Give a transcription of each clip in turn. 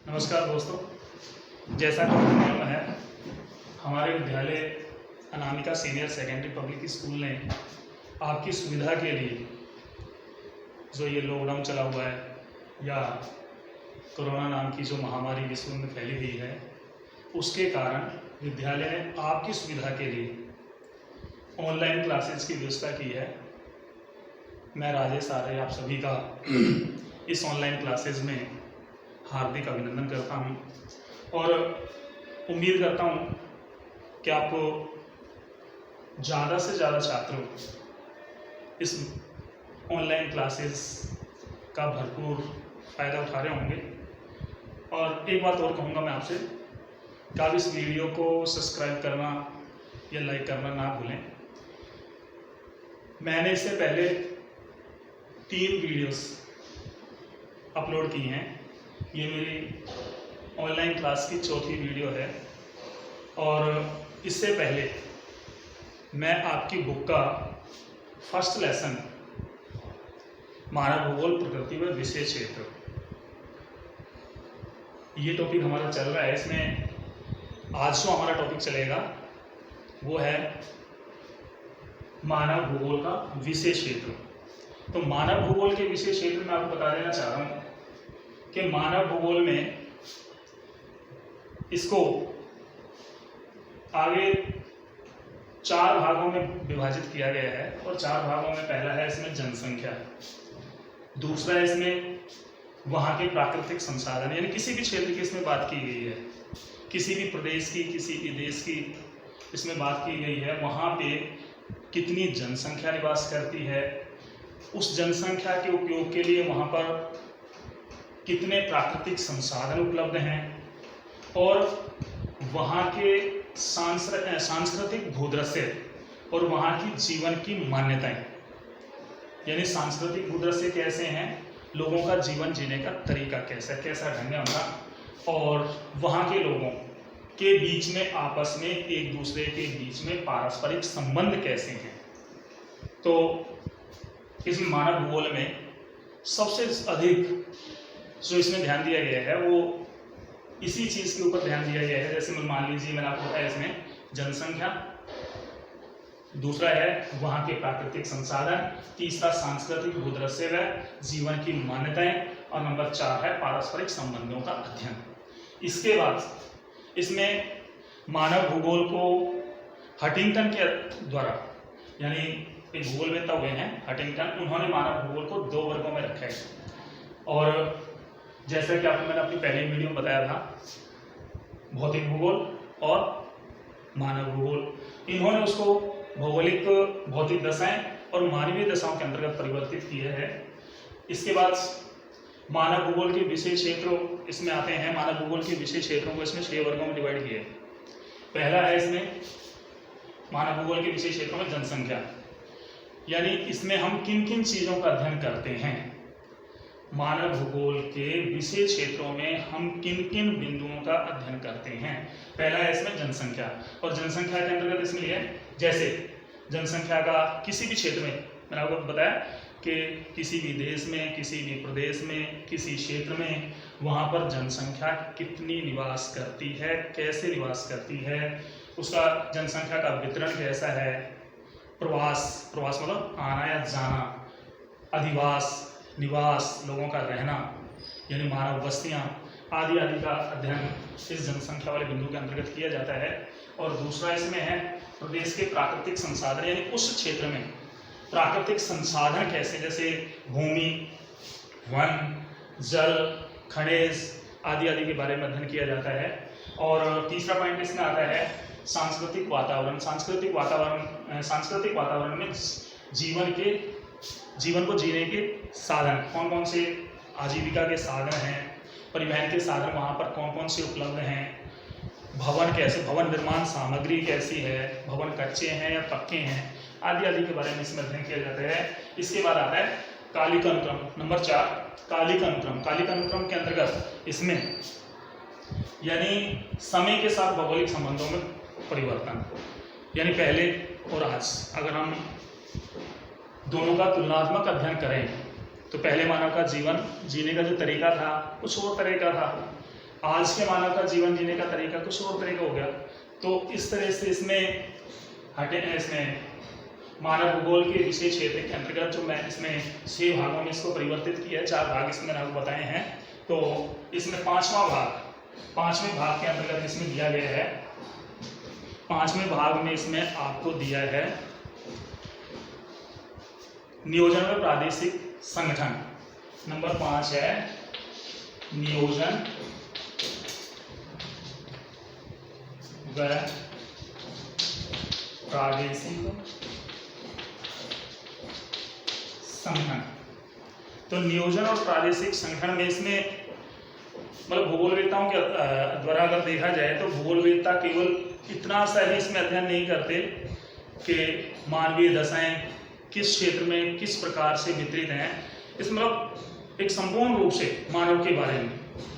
नमस्कार दोस्तों, जैसा कि मालूम है हमारे विद्यालय Anamika senior secondary public school ने आपकी सुविधा के लिए जो ये लॉकडाउन चला हुआ है या कोरोना नाम की जो महामारी विश्व में फैली हुई है, उसके कारण विद्यालय ने आपकी सुविधा के लिए ऑनलाइन क्लासेस की व्यवस्था की है। मैं राजेश आर्य आप सभी का इस ऑनलाइन क्लासेस में हार्दिक अभिनंदन करता हूं और उम्मीद करता हूं कि आपको ज़्यादा से ज़्यादा छात्र इस ऑनलाइन क्लासेस का भरपूर फ़ायदा उठा रहे होंगे। और एक बात और कहूँगा मैं आपसे कि आप इस वीडियो को सब्सक्राइब करना या लाइक करना ना भूलें। मैंने इससे पहले 3 वीडियोस अपलोड की हैं। ये मेरी ऑनलाइन क्लास की 4थी वीडियो है और इससे पहले मैं आपकी बुक का फर्स्ट लेसन मानव भूगोल प्रकृति व विषय क्षेत्र, ये टॉपिक हमारा चल रहा है। इसमें आज जो हमारा टॉपिक चलेगा वो है मानव भूगोल का विषय क्षेत्र। तो मानव भूगोल के विषय क्षेत्र में आपको बता देना चाह रहा हूँ कि मानव भूगोल में इसको आगे 4 भागों में विभाजित किया गया है और 4 भागों में पहला है इसमें जनसंख्या, दूसरा है इसमें वहाँ के प्राकृतिक संसाधन, यानी किसी भी क्षेत्र की इसमें बात की गई है, किसी भी प्रदेश की, किसी भी देश की इसमें बात की गई है, वहाँ पे कितनी जनसंख्या निवास करती है, उस जनसंख्या के उपयोग के लिए वहाँ पर कितने प्राकृतिक संसाधन उपलब्ध हैं और वहाँ के सांस्कृतिक भूदृश्य और वहाँ की जीवन की मान्यताएं, यानी सांस्कृतिक भूदृश्य कैसे हैं, लोगों का जीवन जीने का तरीका कैसा ढंग है उनका, और वहाँ के लोगों के बीच में आपस में एक दूसरे के बीच में पारस्परिक संबंध कैसे हैं। तो इस मानव भूगोल में सबसे अधिक जो इसमें ध्यान दिया गया है वो इसी चीज़ के ऊपर ध्यान दिया गया है। जैसे मान लीजिए मैंने आपको बताया इसमें जनसंख्या, दूसरा है वहाँ के प्राकृतिक संसाधन, तीसरा सांस्कृतिक भूदृश्य व जीवन की मान्यताएं, और नंबर 4 है पारस्परिक संबंधों का अध्ययन। इसके बाद इसमें मानव भूगोल को हंटिंगटन के द्वारा, यानी एक भूगोलवेत्ता हुए हैं हंटिंगटन, उन्होंने मानव भूगोल को 2 वर्गों में रखा है। और जैसा कि आपको मैंने अपनी पहली वीडियो में बताया था, भौतिक भूगोल और मानव भूगोल, इन्होंने उसको भौतिक दशाएं और मानवीय दशाओं के अंतर्गत परिवर्तित किया है। इसके बाद मानव भूगोल के विषय क्षेत्रों इसमें आते हैं। मानव भूगोल के विषय क्षेत्रों को इसमें 6 वर्गों में डिवाइड किया है। पहला है इसमें मानव भूगोल के विषय क्षेत्रों में जनसंख्या, यानी इसमें हम किन किन चीज़ों का अध्ययन करते हैं। मानव भूगोल के विषय क्षेत्रों में हम किन किन बिंदुओं का अध्ययन करते हैं। पहला है इसमें जनसंख्या, और जनसंख्या के अंतर्गत इसमें है जैसे जनसंख्या का किसी भी क्षेत्र में, मैंने आपको बताया कि किसी भी देश में, किसी भी प्रदेश में, किसी क्षेत्र में वहाँ पर जनसंख्या कितनी निवास करती है, कैसे निवास करती है, उसका जनसंख्या का वितरण कैसा है, प्रवास मतलब आना या जाना, अधिवास निवास लोगों का रहना, यानी मानव बस्तियाँ आदि आदि का अध्ययन इस जनसंख्या वाले बिंदु के अंतर्गत किया जाता है। और दूसरा इसमें है प्रदेश के प्राकृतिक संसाधन, यानी उस क्षेत्र में प्राकृतिक संसाधन कैसे, जैसे भूमि, वन, जल, खनिज आदि आदि के बारे में अध्ययन किया जाता है। और तीसरा पॉइंट इसमें आता है सांस्कृतिक वातावरण। सांस्कृतिक वातावरण में जीवन को जीने के साधन, कौन कौन से आजीविका के साधन हैं, परिवहन के साधन वहाँ पर कौन कौन से उपलब्ध हैं, भवन निर्माण सामग्री कैसी है, भवन कच्चे हैं या पक्के हैं, आदि आदि के बारे में इसमें अध्ययन किया जाता है। इसके बाद आता है कालिक अनुक्रम, नंबर 4 कालिक अनुक्रम। कालिक अनुक्रम के अंतर्गत इसमें यानी समय के साथ भौगोलिक संबंधों में परिवर्तन, यानी पहले और आज अगर हम दोनों का तुलनात्मक अध्ययन करें तो पहले मानव का जीवन जीने का जो तरीका था कुछ और तरह का था, आज के मानव का जीवन जीने का तरीका कुछ और तरीका हो गया। तो इस तरह से इसमें मानव भूगोल के विषय क्षेत्र के अंतर्गत जो मैं इसमें 6 भागों में इसको परिवर्तित किया है, 4 भाग इसमें मैंने आपको बताए हैं। तो इसमें पांचवें भाग के अंतर्गत इसमें दिया गया है, 5वें भाग में इसमें आपको दिया है नियोजन व प्रादेशिक संगठन। नंबर 5 है नियोजन व प्रादेशिक संगठन। तो नियोजन और प्रादेशिक संगठन में इसमें मतलब भूगोलवेत्ताओं के द्वारा अगर देखा जाए तो भूगोलवेत्ता केवल इतना सा ही इसमें अध्ययन नहीं करते कि मानवीय दशाएं किस क्षेत्र में किस प्रकार से वितरित हैं। इसमें मतलब एक संपूर्ण रूप से मानव के बारे में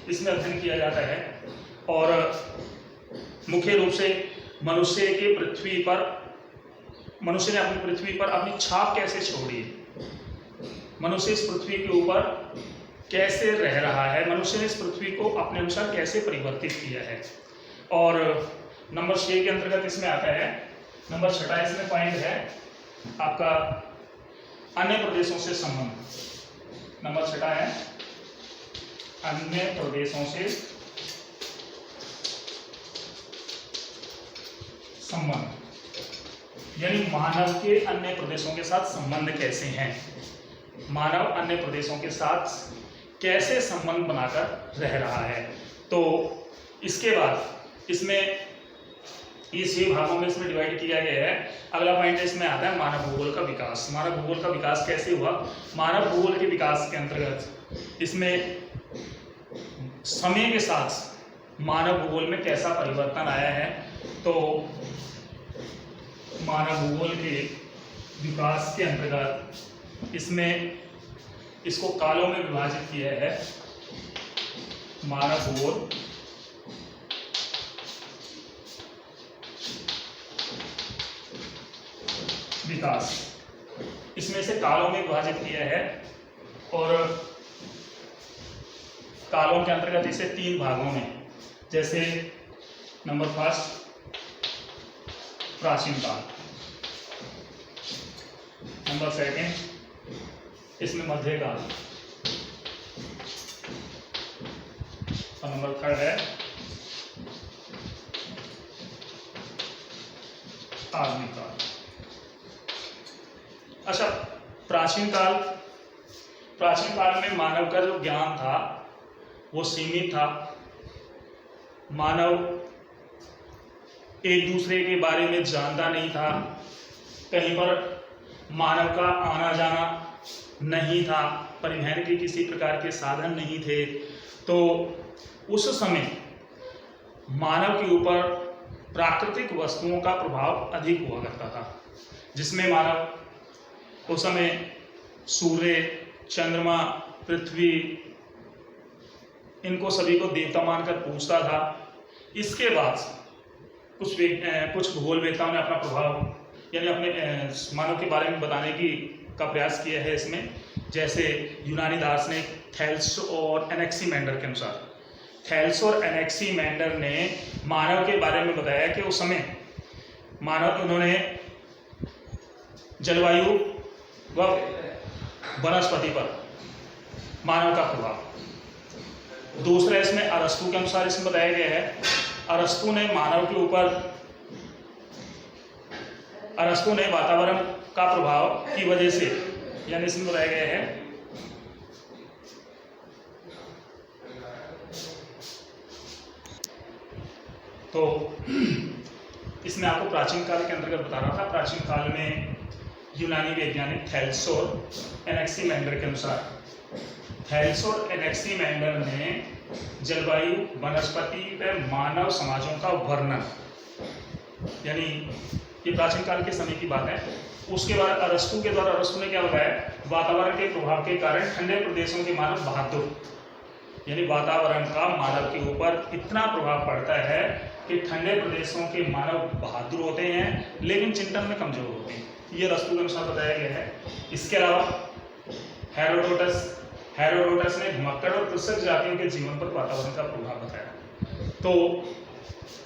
इसमें अध्ययन किया जाता है और मुख्य रूप से मनुष्य ने अपनी पृथ्वी पर अपनी छाप कैसे छोड़ी है, मनुष्य इस पृथ्वी के ऊपर कैसे रह रहा है, मनुष्य ने इस पृथ्वी को अपने अनुसार कैसे परिवर्तित किया है। और नंबर 6 के अंतर्गत इसमें आता है, नंबर 6 इसमें पॉइंट है आपका अन्य प्रदेशों से संबंध। नंबर 6 है अन्य प्रदेशों से संबंध, यानी मानव के अन्य प्रदेशों के साथ संबंध कैसे हैं, मानव अन्य प्रदेशों के साथ कैसे संबंध बनाकर रह रहा है। तो इसके बाद इसमें ये 6 भागों में इसमें डिवाइड किया गया है। अगला पॉइंट इसमें आता है मानव भूगोल का विकास। मानव भूगोल का विकास कैसे हुआ, मानव भूगोल के विकास के अंतर्गत इसमें समय के साथ मानव भूगोल में कैसा परिवर्तन आया है। तो मानव भूगोल के विकास के अंतर्गत इसमें इसको कालों में विभाजित किया है। मानव भूगोल विकास इसमें से कालों में विभाजित किया है और कालों के अंतर्गत इसे 3 भागों में, जैसे नंबर 1 प्राचीन काल, नंबर 2 इसमें मध्यकाल और नंबर 3 है आधुनिक काल। अच्छा, प्राचीन काल में मानव का जो ज्ञान था वो सीमित था। मानव एक दूसरे के बारे में जानता नहीं था, कहीं पर मानव का आना जाना नहीं था, परिवहन के किसी प्रकार के साधन नहीं थे। तो उस समय मानव के ऊपर प्राकृतिक वस्तुओं का प्रभाव अधिक हुआ करता था, जिसमें मानव उस समय सूर्य, चंद्रमा, पृथ्वी, इनको सभी को देवता मानकर पूजता था। इसके बाद कुछ भूगोलवेत्ताओं ने अपना प्रभाव यानी अपने मानव के बारे में बताने का प्रयास किया है इसमें। जैसे यूनानी दार्शनिक थेल्स और एनेक्सीमेंडर के अनुसार, थेल्स और एनेक्सीमेंडर ने मानव के बारे में बताया कि उस समय उन्होंने जलवायु व वनस्पति पर मानव का प्रभाव। दूसरा इसमें अरस्तु के अनुसार इसमें बताया गया है, अरस्तु ने वातावरण का प्रभाव की वजह से, यानी इसमें बताया गया है तो इसमें आपको प्राचीन काल के अंतर्गत बता रहा था। प्राचीन काल में यूनानी वैज्ञानिक थेल्स और एनेक्सीमेंडर के अनुसार, थेल्स और एनेक्सीमेंडर ने जलवायु, वनस्पति व मानव समाजों का वर्णन, यानी ये प्राचीन काल के समय की बात है। उसके बाद अरस्तु ने क्या बताया, वातावरण के प्रभाव के कारण ठंडे प्रदेशों के मानव बहादुर, यानी वातावरण का मानव के ऊपर इतना प्रभाव पड़ता है कि ठंडे प्रदेशों के मानव बहादुर होते हैं लेकिन चिंतन में कमजोर होते हैं, ये अरस्तु के अनुसार बताया गया है। इसके अलावा हेरोडोटस ने घुमक्कड़ और कृषक जातियों के जीवन पर वातावरण का प्रभाव बताया। तो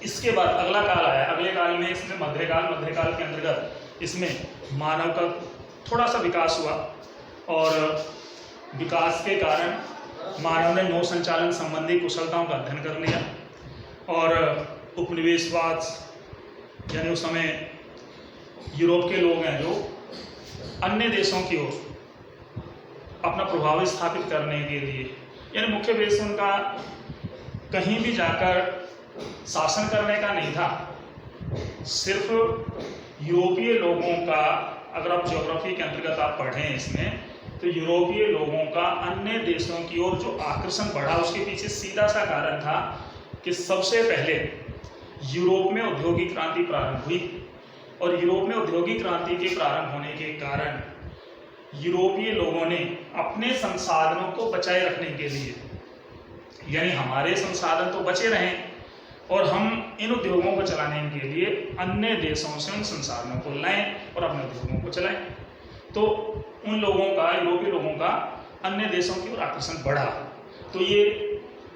इसके बाद अगला काल आया। अगले काल में इसमें मध्यकाल के अंतर्गत इसमें मानव का थोड़ा सा विकास हुआ और विकास के कारण मानव ने नौ संचालन संबंधी कुशलताओं का अध्ययन कर लिया और उपनिवेशवाद, यानी उस समय यूरोप के लोग हैं जो अन्य देशों की ओर अपना प्रभाव स्थापित करने के लिए, यानी मुख्य उद्देश्य उनका कहीं भी जाकर शासन करने का नहीं था, सिर्फ यूरोपीय लोगों का, अगर आप ज्योग्राफी के अंतर्गत आप पढ़ें इसमें, तो यूरोपीय लोगों का अन्य देशों की ओर जो आकर्षण बढ़ा उसके पीछे सीधा सा कारण था कि सबसे पहले यूरोप में औद्योगिक क्रांति प्रारंभ हुई और यूरोप में औद्योगिक क्रांति के प्रारंभ होने के कारण यूरोपीय लोगों ने अपने संसाधनों को बचाए रखने के लिए, यानी हमारे संसाधन तो बचे रहें और हम इन उद्योगों को चलाने के लिए अन्य देशों से उन संसाधनों को लाएं और अपने उद्योगों को चलाएं। तो उन लोगों का, यूरोपीय लोगों का अन्य देशों की ओर आकर्षण बढ़ा। तो ये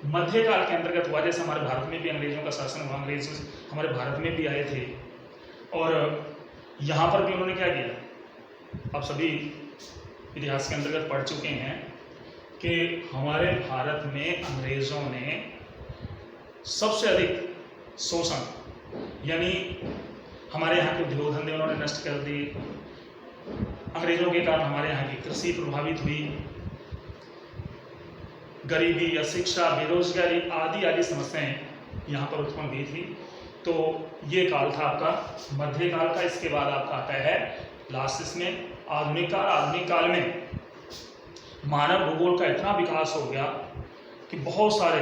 मध्यकाल के अंतर्गत हुआ। जैसे हमारे भारत में भी अंग्रेजों का शासन हुआ, अंग्रेज हमारे भारत में भी आए थे और यहाँ पर भी उन्होंने क्या किया, आप सभी इतिहास के अंतर्गत पढ़ चुके हैं कि हमारे भारत में अंग्रेजों ने सबसे अधिक शोषण, यानी हमारे यहाँ के उद्योग धंधे उन्होंने नष्ट कर दिए। अंग्रेजों के कारण हमारे यहाँ की कृषि प्रभावित हुई, गरीबी, अशिक्षा, बेरोजगारी आदि समस्याएं यहाँ पर उत्पन्न हुई थी। तो ये काल था आपका मध्यकाल का। इसके बाद आपका आता है लास्ट इसमें आधुनिक काल। आधुनिक काल में मानव भूगोल का इतना विकास हो गया कि बहुत सारे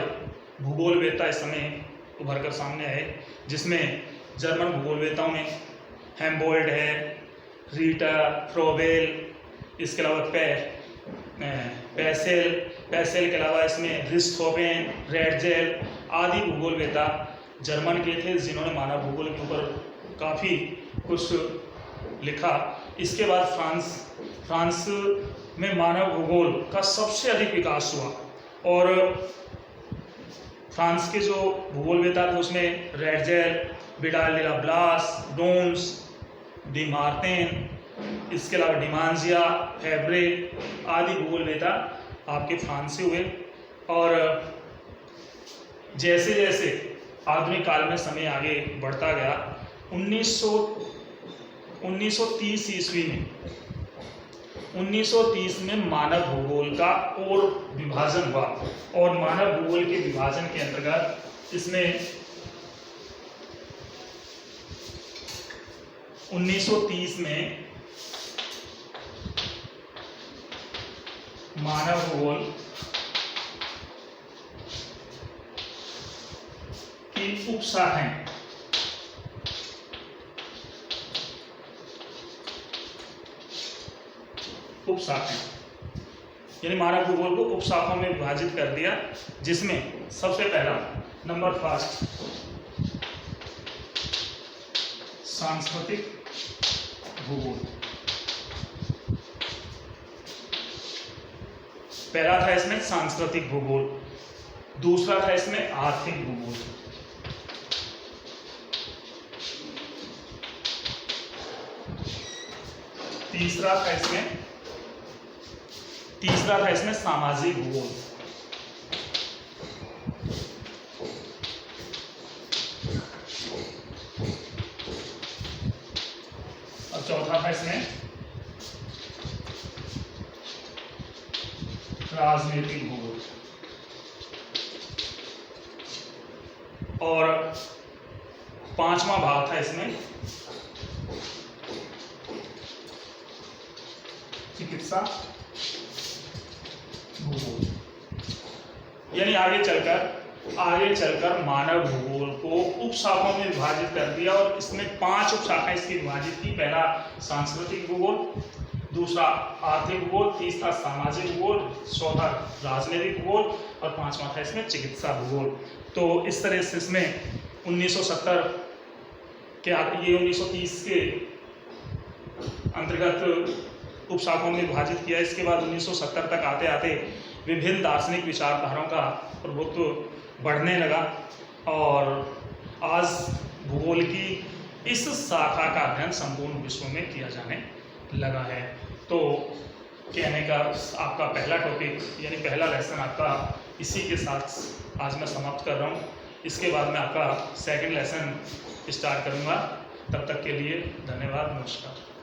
भूगोलवेत्ता इस समय उभर कर सामने आए, जिसमें जर्मन भूगोलवेत्ताओं में हेम्बोल्ड है, रीटर, फ्रोबेल, इसके अलावा पैसेल के अलावा इसमें रिस्थोफेन, रेडजेल आदि भूगोलवेत्ता जर्मन के थे, जिन्होंने मानव भूगोल के ऊपर काफ़ी कुछ लिखा। इसके बाद फ्रांस में मानव भूगोल का सबसे अधिक विकास हुआ और फ्रांस के जो भूगोलवेत्ता थे उसमें रेडजेल, विडाल डी ला ब्लास, डोम्स, डी मार्टिन, इसके अलावा डिमांजिया, फेब्रे आदि भूगोलवेत्ता आपके फ्रांस से हुए। और जैसे जैसे आधुनिक काल में समय आगे बढ़ता गया, 1930 ईस्वी में 1930 में मानव भूगोल का और विभाजन हुआ और मानव भूगोल के विभाजन के अंतर्गत इसमें 1930 में मानव भूगोल की उपशाखाएं यानी मानव भूगोल को उपशाखाओं में विभाजित कर दिया, जिसमें सबसे पहला नंबर फर्स्ट सांस्कृतिक भूगोल। पहला था इसमें सांस्कृतिक भूगोल, दूसरा था इसमें आर्थिक भूगोल, तीसरा था इसमें सामाजिक भूगोल, और चौथा था इसमें राजनीतिक भूगोल। और पांचवा भाग था इसमें चिकित्सा भूगोल। यानी आगे चलकर मानव भूगोल को उपशाखाओं में विभाजित कर दिया और इसमें 5 उपशाखाएं इसकी विभाजित की। पहला सांस्कृतिक भूगोल, दूसरा आर्थिक भूगोल, तीसरा सामाजिक भूगोल, चौथा राजनीतिक भूगोल और पांचवा था इसमें चिकित्सा भूगोल। तो इस तरह से इसमें 1970 के ये 1930 के अंतर्गत उपशाखाओं में विभाजित किया। इसके बाद 1970 तक आते आते विभिन्न दार्शनिक विचारधाराओं का प्रभुत्व बढ़ने लगा और आज भूगोल की इस शाखा का अध्ययन संपूर्ण विश्व में किया जाने लगा है। तो कहने का आपका पहला टॉपिक यानी पहला लेसन आपका इसी के साथ आज मैं समाप्त कर रहा हूँ। इसके बाद मैं आपका सेकंड लेसन स्टार्ट करूँगा। तब तक के लिए धन्यवाद, नमस्कार।